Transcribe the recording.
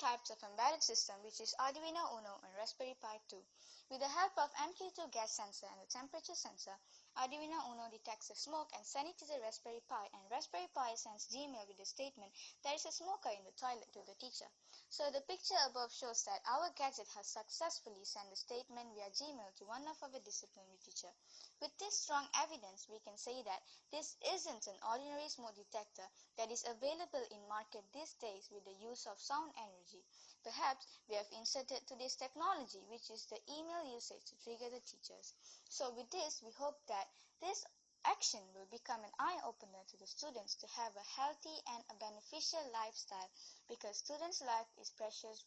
types of embedded system, which is Arduino Uno and Raspberry Pi 2. With the help of MQ2 gas sensor and the temperature sensor, Arduino Uno detects the smoke and sends it to the Raspberry Pi, and Raspberry Pi sends Gmail with the statement, "There is a smoker in the toilet," to the teacher. So the picture above shows that our gadget has successfully sent the statement via Gmail to one of our disciplinary teacher. With this strong evidence, we can say that this isn't an ordinary smoke detector that is available in market these days with the use of sound energy. Perhaps we have inserted to this technology, which is the email usage to trigger the teachers. So with this, we hope that this action will become an eye-opener to the students to have a healthy and a beneficial lifestyle, because students' life is precious.